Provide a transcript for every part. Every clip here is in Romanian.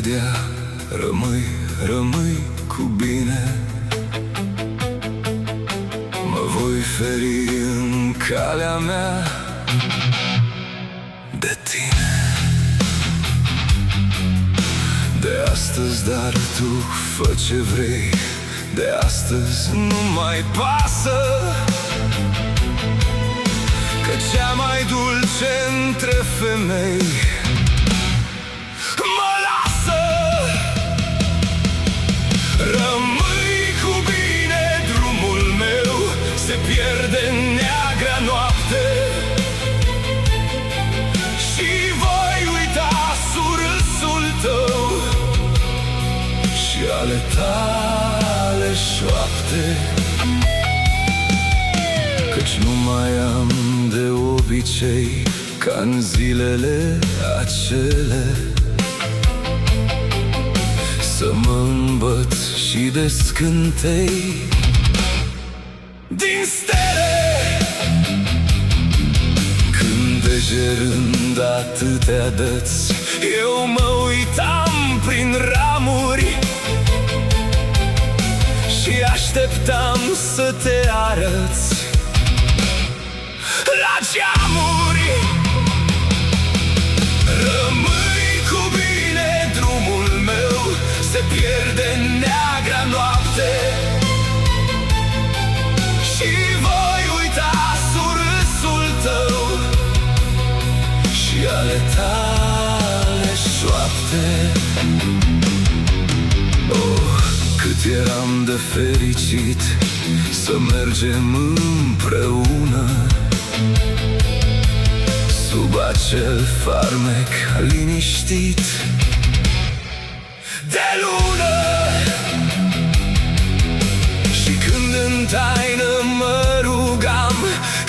dea, rămâi cu bine. Mă voi feri în calea mea de tine. De astăzi, dar tu fă ce vrei. De astăzi nu mai pasă, că cea mai dulce între femei mă lasă. Rămâi cu bine, drumul meu se pierde în neagra noapte, și voi uita surâsul tău și ale tale șoapte. Căci nu mai am de obicei, ca în zilele acele, să mă îmbăt și de scântei din stele. Când degerând atâtea dăți, eu mă uitam prin ramuri și așteptam să te arăți la geamuri. Rămâi cu bine, drumul meu se pierde în neagra noapte, și voi uita surâsul tău și ale tale șoapte. Oh, cât eram de fericit să mergem împreună sub acel farmec liniștit de lună. Și când în taină mă rugam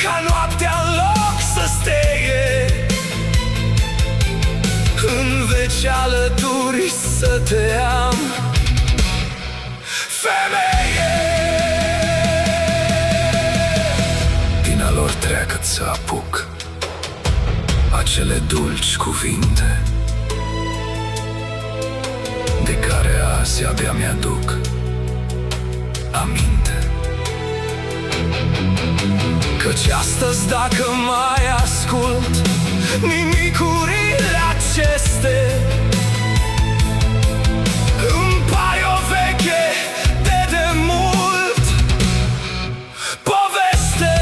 ca noaptea în loc să steie, în veci alături să te am, femeie. Din a lor treacă să apuc acele dulci cuvinte de care azi abia mi-aduc aminte. Căci astăzi, dacă mai ascult nimicurile aceste, îmi pare o veche de demult poveste.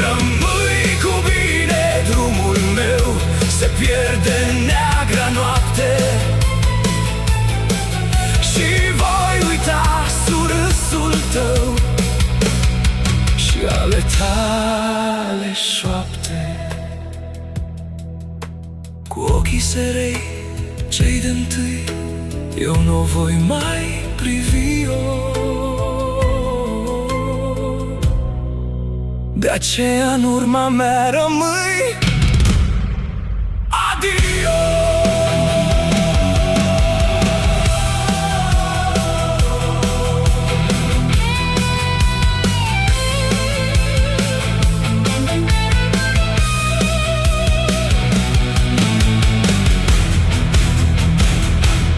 Rămâi cu bine, drumul meu se pierde în neagra noapte, și voi uita surâsul tău și ale tale șoapte. Cu ochii serei cei din-tâi eu nu voi mai privi-o. De aceea în urma mea rămâi